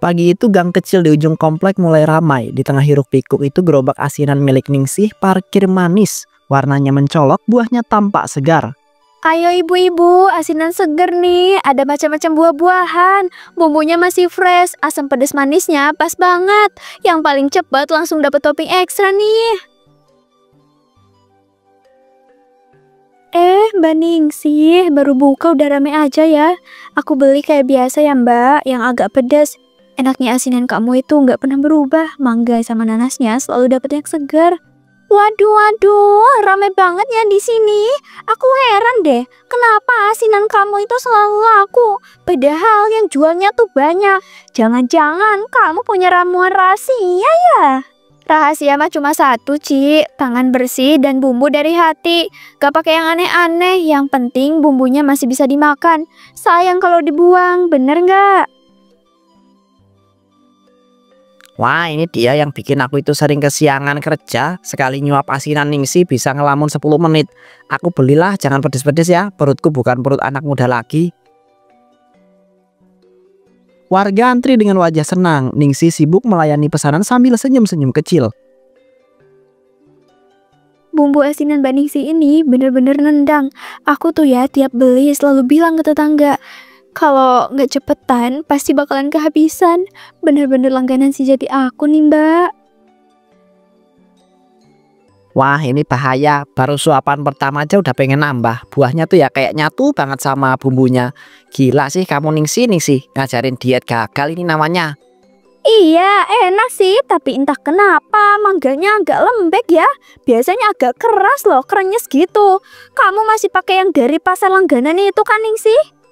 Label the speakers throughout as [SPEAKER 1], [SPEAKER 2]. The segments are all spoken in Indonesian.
[SPEAKER 1] Pagi itu gang kecil di ujung komplek mulai ramai. Di tengah hiruk pikuk itu gerobak asinan milik Ningsih parkir manis. Warnanya mencolok, buahnya tampak segar.
[SPEAKER 2] Ayo ibu-ibu, asinan seger nih. Ada macam-macam buah-buahan. Bumbunya masih fresh, asam pedas manisnya pas banget. Yang paling cepat langsung dapat topping ekstra nih. Mbak Ningsih, baru buka udah rame aja ya. Aku beli kayak biasa ya Mbak, yang agak pedas. Enaknya asinan kamu itu nggak pernah berubah. Mangga sama nanasnya selalu dapat yang segar. Waduh, rame banget ya di sini. Aku heran deh, kenapa asinan kamu itu selalu laku, padahal yang jualnya tuh banyak. Jangan-jangan kamu punya ramuan rahasia ya? Rahasia mah cuma satu, Ci. Tangan bersih dan bumbu dari hati. Gak pakai yang aneh-aneh. Yang penting bumbunya masih bisa dimakan. Sayang kalau dibuang, bener nggak?
[SPEAKER 1] Wah, ini dia yang bikin aku itu sering kesiangan kerja. Sekali nyuap asinan Ningsih bisa ngelamun 10 menit. Aku belilah, jangan pedes-pedes ya. Perutku bukan perut anak muda lagi. Warga antri dengan wajah senang. Ningsih sibuk melayani pesanan sambil senyum-senyum kecil.
[SPEAKER 2] Bumbu asinan Mbak Ningsih ini bener-bener nendang. Aku tuh ya tiap beli selalu bilang ke tetangga, kalau nggak cepetan pasti bakalan kehabisan. Bener-bener langganan sih jadi aku nih Mbak.
[SPEAKER 1] Wah, ini bahaya. Baru suapan pertama aja udah pengen nambah. Buahnya tuh ya kayak nyatu banget sama bumbunya. Gila sih kamu Ningsih ngajarin diet gagal ini namanya.
[SPEAKER 2] Iya, enak sih, tapi entah kenapa mangganya agak lembek ya. Biasanya agak keras loh, krenyes gitu. Kamu masih pakai yang dari pasar langganan itu kan Ningsih?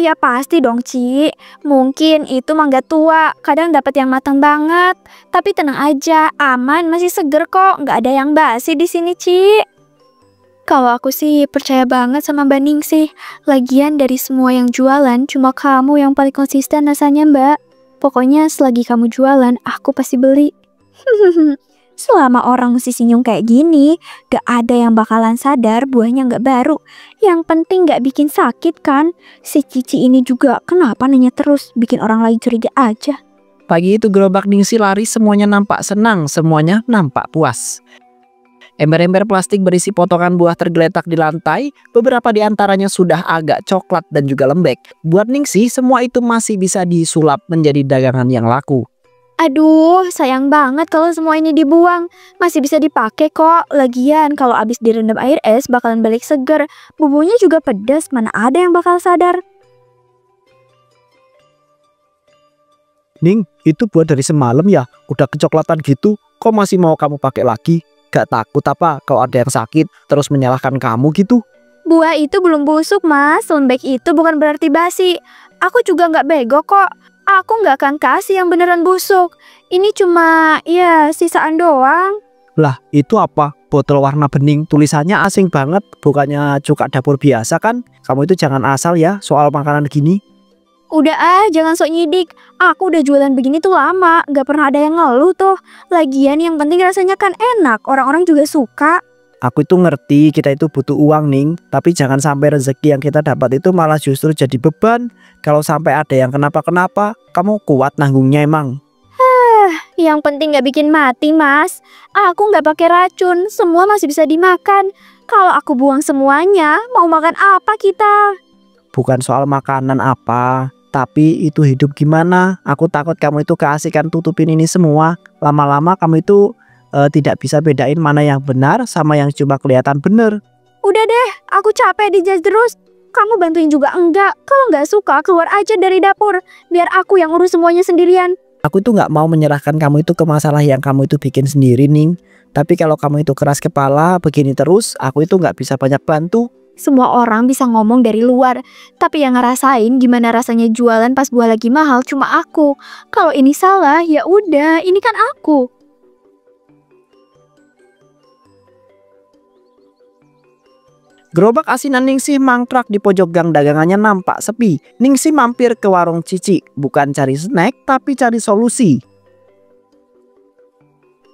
[SPEAKER 2] Ya pasti dong Ci. Mungkin itu mangga tua, kadang dapat yang matang banget. Tapi tenang aja, aman, masih seger kok, nggak ada yang basi di sini Ci. Kalau aku sih percaya banget sama Mbak Ningsih. Lagian dari semua yang jualan, cuma kamu yang paling konsisten rasanya Mbak. Pokoknya selagi kamu jualan, aku pasti beli. Selama orang mesti senyum kayak gini, gak ada yang bakalan sadar buahnya gak baru. Yang penting gak bikin sakit kan. Si Cici ini juga kenapa nanya terus, bikin orang lain curiga aja.
[SPEAKER 1] Pagi itu gerobak Ningsih lari, semuanya nampak senang, semuanya nampak puas. Ember-ember plastik berisi potongan buah tergeletak di lantai, beberapa di antaranya sudah agak coklat dan juga lembek. Buat Ningsih, semua itu masih bisa disulap menjadi dagangan yang laku.
[SPEAKER 2] Aduh, sayang banget kalau semua ini dibuang. Masih bisa dipakai kok. Lagian kalau abis direndam air es bakalan balik seger. Bumbunya juga pedas, mana ada yang bakal sadar.
[SPEAKER 1] Ning, itu buah dari semalam ya? Udah kecoklatan gitu, kok masih mau kamu pakai lagi? Gak takut apa kalau ada yang sakit terus menyalahkan kamu gitu?
[SPEAKER 2] Buah itu belum busuk mas, lembek itu bukan berarti basi. Aku juga nggak bego kok. Aku nggak akan kasih yang beneran busuk. Ini cuma ya sisaan doang.
[SPEAKER 1] Lah itu apa? Botol warna bening, tulisannya asing banget. Bukannya cuka dapur biasa kan? Kamu itu jangan asal ya soal makanan gini.
[SPEAKER 2] Udah jangan sok nyidik. Aku udah jualan begini tuh lama, gak pernah ada yang ngeluh tuh. Lagian yang penting rasanya kan enak, orang-orang juga suka.
[SPEAKER 1] Aku itu ngerti kita itu butuh uang Ning, tapi jangan sampai rezeki yang kita dapat itu malah justru jadi beban. Kalau sampai ada yang kenapa-kenapa, kamu kuat nanggungnya emang?
[SPEAKER 2] Yang penting gak bikin mati mas. Aku gak pakai racun, semua masih bisa dimakan. Kalau aku buang semuanya, mau makan apa kita?
[SPEAKER 1] Bukan soal makanan apa, tapi itu hidup gimana. Aku takut kamu itu keasikan tutupin ini semua. Lama-lama kamu itu tidak bisa bedain mana yang benar sama yang cuma kelihatan bener.
[SPEAKER 2] Udah deh, aku capek dijudge terus. Kamu bantuin juga enggak. Kalau nggak suka keluar aja dari dapur. Biar aku yang urus semuanya sendirian.
[SPEAKER 1] Aku itu nggak mau menyerahkan kamu itu ke masalah yang kamu itu bikin sendiri Ning. Tapi kalau kamu itu keras kepala begini terus, aku itu nggak bisa banyak bantu.
[SPEAKER 2] Semua orang bisa ngomong dari luar, tapi yang ngerasain gimana rasanya jualan pas buah lagi mahal cuma aku. Kalau ini salah, ya udah, ini kan aku.
[SPEAKER 1] Gerobak asinan Ningsih mangkrak di pojok gang, dagangannya nampak sepi. Ningsih mampir ke warung Cici, bukan cari snack tapi cari solusi.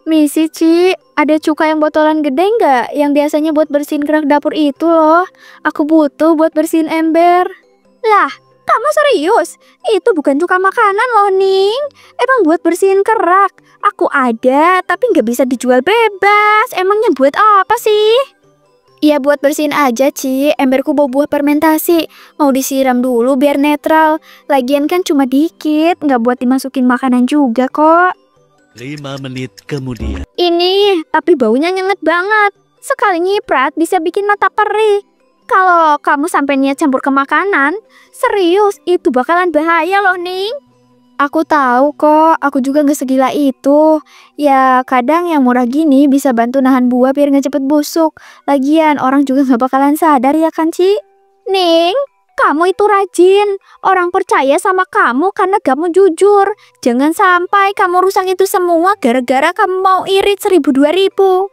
[SPEAKER 2] Misi Ci, ada cuka yang botolan gede nggak? Yang biasanya buat bersihin kerak dapur itu loh. Aku butuh buat bersihin ember. Lah, Kamu serius? Itu bukan cuka makanan loh, Ning. Emang buat bersihin kerak. Aku ada, tapi nggak bisa dijual bebas. Emangnya buat apa sih? Ya buat bersihin aja, Ci. Emberku bawa buah fermentasi. Mau disiram dulu biar netral. Lagian kan cuma dikit, nggak buat dimasukin makanan juga kok.
[SPEAKER 3] 5 menit kemudian.
[SPEAKER 2] Ini, tapi baunya nyengat banget. Sekali nyiprat bisa bikin mata perih. Kalau kamu sampai niat campur ke makanan, serius itu bakalan bahaya loh, Ning. Aku tahu kok, aku juga nggak segila itu. Ya kadang yang murah gini bisa bantu nahan buah biar nggak cepet busuk. Lagian orang juga nggak bakalan sadar ya kan, Ci? Ning, kamu itu rajin. Orang percaya sama kamu karena kamu jujur. Jangan sampai kamu rusak itu semua gara-gara kamu mau irit 1.000-2.000.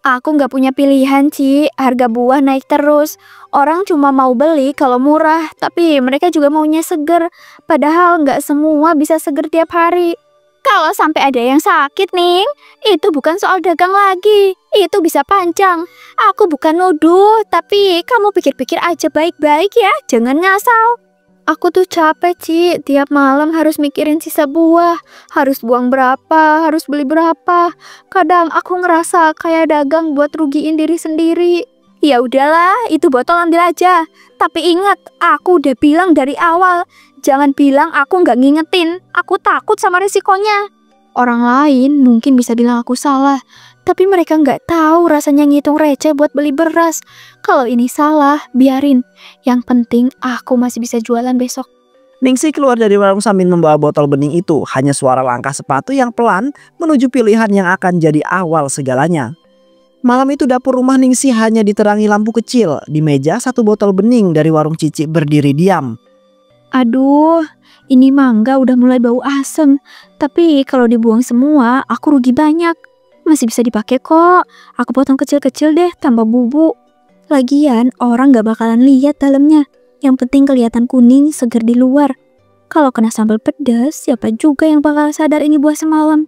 [SPEAKER 2] Aku nggak punya pilihan, Ci. Harga buah naik terus. Orang cuma mau beli kalau murah, tapi mereka juga maunya seger. Padahal nggak semua bisa seger tiap hari. Kalau sampai ada yang sakit, Ning, itu bukan soal dagang lagi. Itu bisa panjang. Aku bukan nuduh, tapi kamu pikir-pikir aja baik-baik ya. Jangan ngasal. Aku tuh capek, Ci. Tiap malam harus mikirin sisa buah. Harus buang berapa, harus beli berapa. Kadang aku ngerasa kayak dagang buat rugiin diri sendiri. Ya udahlah, itu botol ambil aja. Tapi ingat, aku udah bilang dari awal. Jangan bilang aku nggak ngingetin. Aku takut sama risikonya. Orang lain mungkin bisa bilang aku salah, tapi mereka nggak tahu rasanya ngitung receh buat beli beras. Kalau ini salah, biarin. Yang penting aku masih bisa jualan besok.
[SPEAKER 1] Ningsih keluar dari warung sambil membawa botol bening itu. Hanya suara langkah sepatu yang pelan menuju pilihan yang akan jadi awal segalanya. Malam itu dapur rumah Ningsih hanya diterangi lampu kecil. Di meja satu botol bening dari warung Cici berdiri diam.
[SPEAKER 2] Aduh, ini mangga udah mulai bau asem. Tapi kalau dibuang semua, aku rugi banyak. Masih bisa dipakai kok. Aku potong kecil-kecil deh, tambah bubuk. Lagian, orang gak bakalan lihat dalamnya. Yang penting kelihatan kuning, segar di luar. Kalau kena sambal pedas, siapa juga yang bakal sadar ini buah semalam?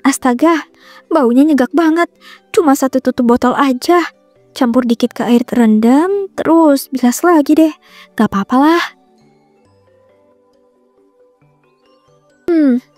[SPEAKER 2] Astaga, baunya nyegak banget. Cuma satu tutup botol aja. Campur dikit ke air terendam, terus bilas lagi deh. Gak apa-apa lah.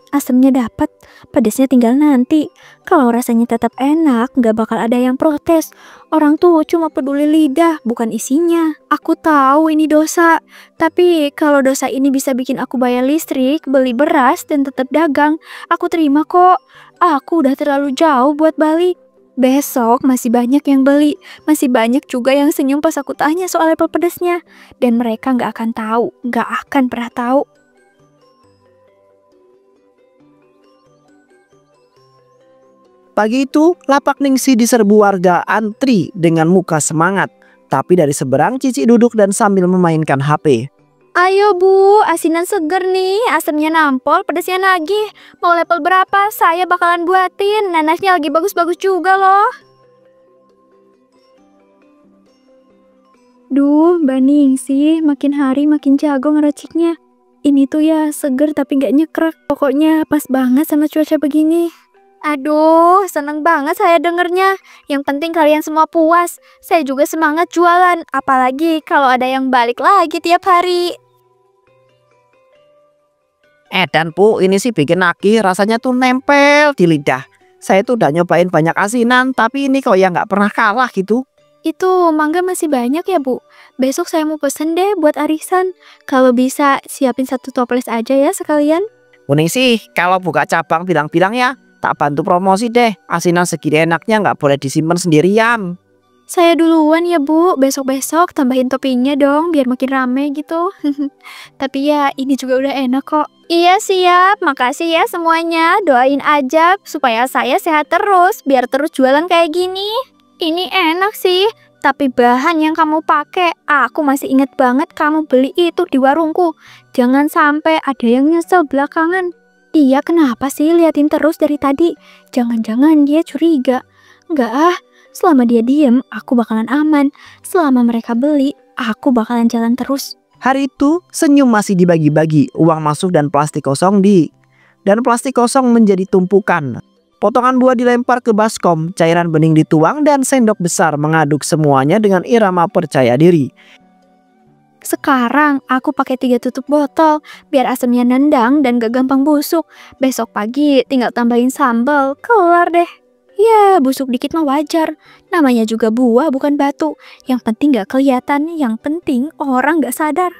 [SPEAKER 2] Asamnya dapat, pedasnya tinggal nanti. Kalau rasanya tetap enak, gak bakal ada yang protes. Orang tuh cuma peduli lidah, bukan isinya. Aku tahu ini dosa, tapi kalau dosa ini bisa bikin aku bayar listrik, beli beras, dan tetap dagang, aku terima kok. Aku udah terlalu jauh buat balik. Besok masih banyak yang beli, masih banyak juga yang senyum pas aku tanya soal level pedasnya. Dan mereka gak akan tahu, gak akan pernah tahu.
[SPEAKER 1] Pagi itu, lapak Ningsih diserbu warga antri dengan muka semangat. Tapi dari seberang Cici duduk dan sambil memainkan HP.
[SPEAKER 2] Ayo Bu, asinan seger nih, asamnya nampol, pedasnya nagih. Mau level berapa? Saya bakalan buatin, nanasnya lagi bagus-bagus juga loh. Duh, Mbak Ningsih, makin hari makin jago ngeraciknya. Ini tuh ya seger tapi nggak nyekrek. Pokoknya pas banget sama cuaca begini. Aduh, seneng banget saya dengernya. Yang penting kalian semua puas. Saya juga semangat jualan. Apalagi kalau ada yang balik lagi tiap hari.
[SPEAKER 1] Dan Bu, ini sih bikin nagih, rasanya tuh nempel di lidah. Saya tuh udah nyobain banyak asinan, tapi ini kok ya nggak pernah kalah gitu.
[SPEAKER 2] Itu mangga masih banyak ya Bu. Besok saya mau pesen deh buat arisan. Kalau bisa siapin 1 toples aja ya sekalian.
[SPEAKER 1] Bu Ningsih, kalau buka cabang bilang-bilang ya. Tak bantu promosi deh, asinan segini enaknya nggak boleh disimpan sendirian.
[SPEAKER 2] Saya duluan ya Bu, besok-besok tambahin toppingnya dong biar makin rame gitu. Tapi ya ini juga udah enak kok. Iya siap, makasih ya semuanya. Doain aja supaya saya sehat terus, biar terus jualan kayak gini. Ini enak sih, tapi bahan yang kamu pakai, aku masih inget banget kamu beli itu di warungku. Jangan sampai ada yang nyesel belakangan. Dia kenapa sih liatin terus dari tadi? Jangan-jangan dia curiga. Enggak ah, selama dia diem, aku bakalan aman. Selama mereka beli, aku bakalan jalan terus.
[SPEAKER 1] Hari itu, senyum masih dibagi-bagi, uang masuk dan plastik kosong menjadi tumpukan. Potongan buah dilempar ke baskom, cairan bening dituang dan sendok besar mengaduk semuanya dengan irama percaya diri.
[SPEAKER 2] Sekarang aku pakai 3 tutup botol biar asamnya nendang dan gak gampang busuk. Besok pagi tinggal tambahin sambal, kelar deh. Ya, busuk dikit mah wajar. Namanya juga buah bukan batu. Yang penting gak kelihatan, yang penting orang gak sadar.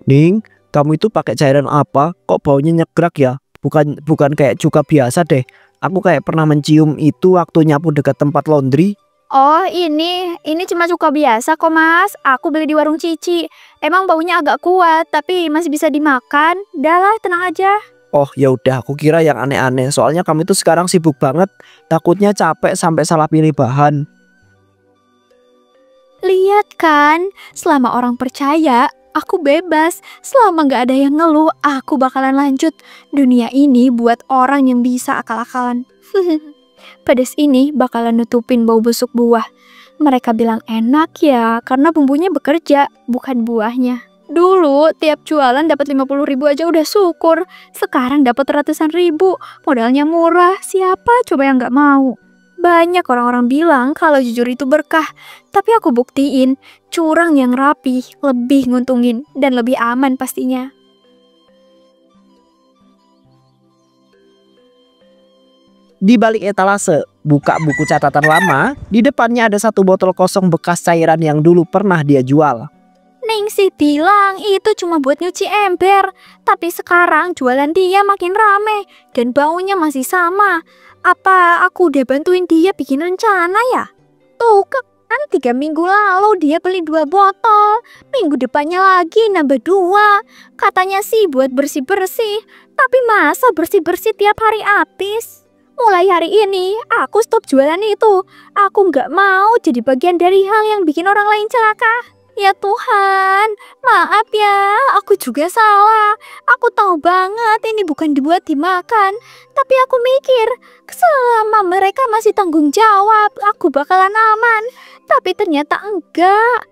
[SPEAKER 1] Ning, kamu itu pakai cairan apa? Kok baunya nyegrak ya? Bukan kayak cuka biasa deh. Aku kayak pernah mencium itu waktu nyapu dekat tempat laundry.
[SPEAKER 2] Oh ini cuma cuka biasa kok mas. Aku beli di warung Cici. Emang baunya agak kuat, tapi masih bisa dimakan. Udah lah, tenang aja.
[SPEAKER 1] Oh ya udah, aku kira yang aneh-aneh. Soalnya kamu itu sekarang sibuk banget. Takutnya capek sampai salah pilih bahan.
[SPEAKER 2] Lihat kan, selama orang percaya, aku bebas. Selama gak ada yang ngeluh, aku bakalan lanjut. Dunia ini buat orang yang bisa akal-akalan. Pedas ini bakalan nutupin bau busuk buah. Mereka bilang enak ya, karena bumbunya bekerja, bukan buahnya. Dulu tiap jualan dapat 50.000 aja udah syukur. Sekarang dapat ratusan ribu. Modalnya murah, siapa coba yang gak mau? Banyak orang-orang bilang kalau jujur itu berkah. Tapi aku buktiin, curang yang rapi lebih nguntungin dan lebih aman pastinya.
[SPEAKER 1] Di balik etalase, buka buku catatan lama. Di depannya ada satu botol kosong bekas cairan yang dulu pernah dia jual.
[SPEAKER 2] Ningsih bilang itu cuma buat nyuci ember. Tapi sekarang jualan dia makin rame dan baunya masih sama. Apa aku udah bantuin dia bikin rencana ya? Tuh kan 3 minggu lalu dia beli 2 botol. Minggu depannya lagi nambah 2. Katanya sih buat bersih-bersih. Tapi masa bersih-bersih tiap hari habis? Mulai hari ini aku stop jualan itu. Aku nggak mau jadi bagian dari hal yang bikin orang lain celaka. Ya Tuhan, maaf ya, aku juga salah. Aku tahu banget ini bukan dibuat dimakan. Tapi aku mikir, selama mereka masih tanggung jawab, aku bakalan aman. Tapi ternyata enggak.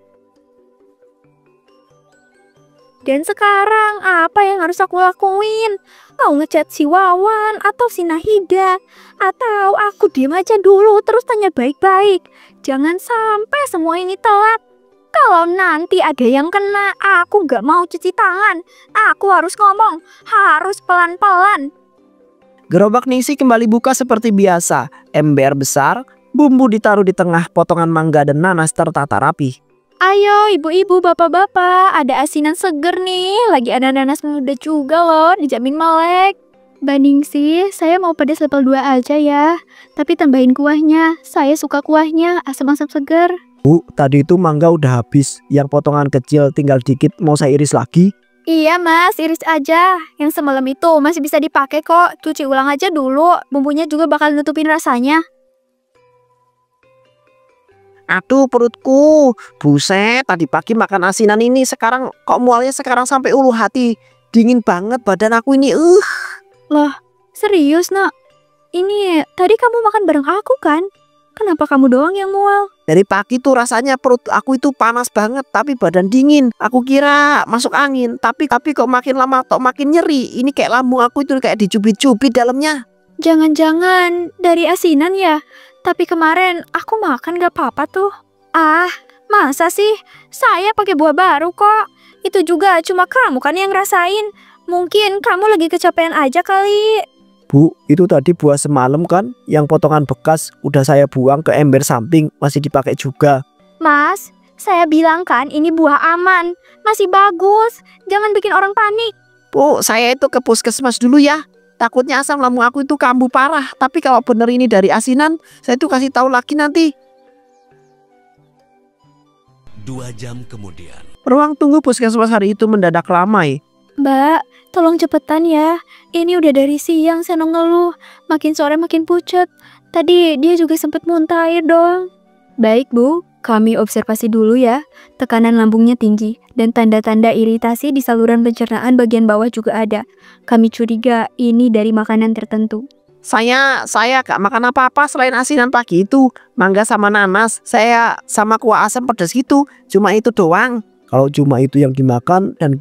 [SPEAKER 2] Dan sekarang apa yang harus aku lakuin? Mau ngechat si Wawan atau si Nahida? Atau aku diam aja dulu terus tanya baik-baik? Jangan sampai semua ini telat. Kalau nanti ada yang kena, aku gak mau cuci tangan. Aku harus ngomong, harus pelan-pelan.
[SPEAKER 1] Gerobak Ningsih kembali buka seperti biasa. Ember besar, bumbu ditaruh di tengah, potongan mangga dan nanas tertata rapi.
[SPEAKER 2] Ayo ibu-ibu, bapak-bapak, ada asinan seger nih. Lagi ada nanas muda juga loh, dijamin melek. Mbak Ningsih, saya mau pedas level 2 aja ya. Tapi tambahin kuahnya, saya suka kuahnya, asam-asam seger.
[SPEAKER 1] Bu, tadi itu mangga udah habis. Yang potongan kecil tinggal dikit, mau saya iris lagi?
[SPEAKER 2] Iya mas, iris aja. Yang semalam itu masih bisa dipakai kok. Cuci ulang aja dulu, bumbunya juga bakal nutupin rasanya.
[SPEAKER 1] Aduh perutku, buset, tadi pagi makan asinan ini sekarang kok mualnya sekarang sampai ulu hati. Dingin banget badan aku ini.
[SPEAKER 2] Loh, serius nak? Ini tadi kamu makan bareng aku kan? Kenapa kamu doang yang mual?
[SPEAKER 1] Dari pagi tuh rasanya perut aku itu panas banget, tapi badan dingin. Aku kira masuk angin, tapi kok makin lama kok makin nyeri. Ini kayak lambung aku itu kayak dicubit-cubit dalamnya.
[SPEAKER 2] Jangan-jangan dari asinan ya? Tapi kemarin aku makan gak apa-apa tuh. Ah, masa sih? Saya pakai buah baru kok. Itu juga cuma kamu kan yang ngerasain. Mungkin kamu lagi kecapean aja kali.
[SPEAKER 1] Bu, itu tadi buah semalam kan? Yang potongan bekas udah saya buang ke ember samping, masih dipakai juga.
[SPEAKER 2] Mas, saya bilang kan ini buah aman. Masih bagus. Jangan bikin orang panik.
[SPEAKER 1] Bu, saya itu ke puskesmas dulu ya. Takutnya asam lambung aku itu kambuh parah. Tapi kalau bener ini dari asinan, saya tuh kasih tahu lagi nanti.
[SPEAKER 3] 2 jam kemudian.
[SPEAKER 1] Ruang tunggu puskesmas hari itu mendadak ramai.
[SPEAKER 2] Mbak, tolong cepetan ya. Ini udah dari siang Seno ngeluh. Makin sore makin pucet. Tadi dia juga sempat muntah air dong. Baik Bu, kami observasi dulu ya. Tekanan lambungnya tinggi dan tanda-tanda iritasi di saluran pencernaan bagian bawah juga ada. Kami curiga ini dari makanan tertentu.
[SPEAKER 1] Saya gak makan apa-apa selain asinan pagi itu. Mangga sama nanas. Saya sama kuah asam pedas gitu. Cuma itu doang. Kalau cuma itu yang dimakan dan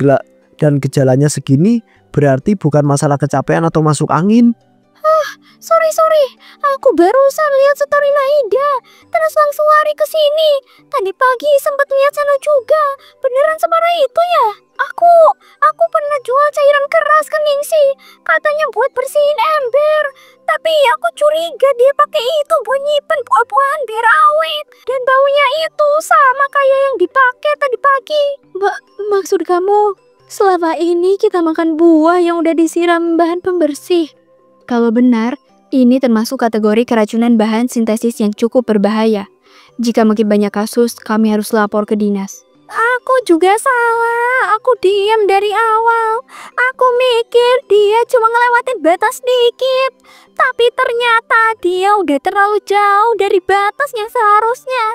[SPEAKER 4] Dan gejalanya segini berarti bukan masalah kecapean atau masuk angin.
[SPEAKER 2] Sorry. Aku barusan lihat story Naida. Terus langsung lari ke sini. Tadi pagi sempat lihat sana juga. Beneran separah itu ya? Aku pernah jual cairan keras ke Ningsi. Katanya buat bersihin ember. Tapi aku curiga dia pakai itu buat nyimpen buah-buahan biar awet. Dan baunya itu sama kayak yang dipakai tadi pagi. Maksud kamu, selama ini kita makan buah yang udah disiram bahan pembersih? Kalau benar, ini termasuk kategori keracunan bahan sintesis yang cukup berbahaya. Jika makin banyak kasus, kami harus lapor ke dinas. Aku juga salah. Aku diam dari awal. Aku mikir dia cuma ngelewatin batas dikit. Tapi ternyata dia udah terlalu jauh dari batas yang seharusnya.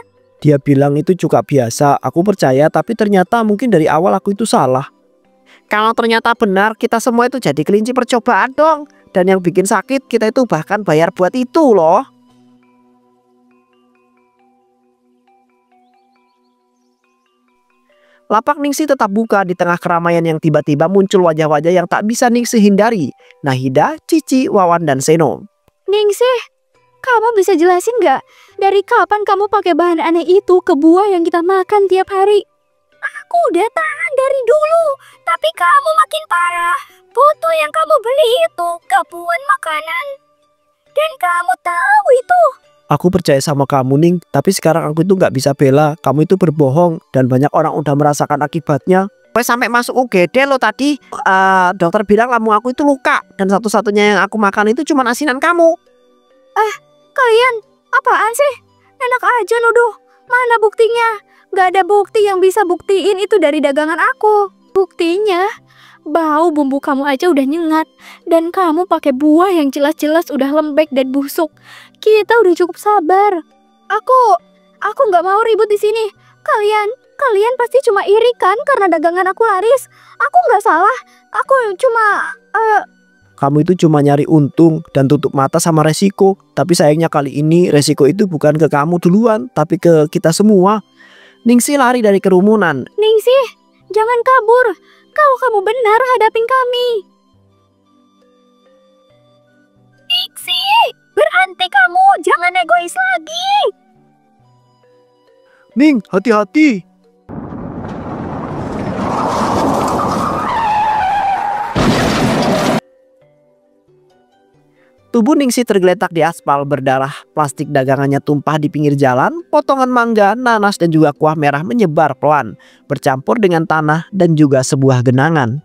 [SPEAKER 4] Dia bilang itu cuka biasa. Aku percaya, tapi ternyata mungkin dari awal aku itu salah.
[SPEAKER 1] Kalau ternyata benar, kita semua itu jadi kelinci percobaan dong. Dan yang bikin sakit, kita itu bahkan bayar buat itu loh. Lapak Ningsi tetap buka di tengah keramaian yang tiba-tiba muncul wajah-wajah yang tak bisa Ningsi hindari. Nahida, Cici, Wawan, dan Seno.
[SPEAKER 2] Ningsi, kamu bisa jelasin nggak? Dari kapan kamu pakai bahan aneh itu ke buah yang kita makan tiap hari? Aku udah tahan dari dulu, tapi kamu makin parah. Foto yang kamu beli itu gabungan makanan. Dan kamu tahu itu.
[SPEAKER 4] Aku percaya sama kamu, Ning, tapi sekarang aku itu nggak bisa bela. Kamu itu berbohong dan banyak orang udah merasakan akibatnya.
[SPEAKER 1] Gue sampai masuk UGD lo tadi. Dokter bilang lambung aku itu luka. Dan satu-satunya yang aku makan itu cuma asinan kamu.
[SPEAKER 2] Kalian apaan sih? Enak aja nuduh. Mana buktinya? Gak ada bukti yang bisa buktiin itu dari dagangan aku. Buktinya, bau bumbu kamu aja udah nyengat. Dan kamu pakai buah yang jelas-jelas udah lembek dan busuk. Kita udah cukup sabar. Aku nggak mau ribut di sini. Kalian pasti cuma iri kan karena dagangan aku laris. Aku nggak salah. Aku cuma
[SPEAKER 4] Kamu itu cuma nyari untung dan tutup mata sama resiko. Tapi sayangnya kali ini resiko itu bukan ke kamu duluan, tapi ke kita semua.
[SPEAKER 1] Ningsi lari dari kerumunan.
[SPEAKER 2] Ningsi, jangan kabur. Kalau kamu benar hadapin kami. Ningsi, berhenti kamu. Jangan egois lagi.
[SPEAKER 4] Ning, hati-hati.
[SPEAKER 1] Tubuh Ningsi tergeletak di aspal berdarah. Plastik dagangannya tumpah di pinggir jalan. Potongan mangga, nanas, dan juga kuah merah menyebar pelan, bercampur dengan tanah dan juga sebuah genangan.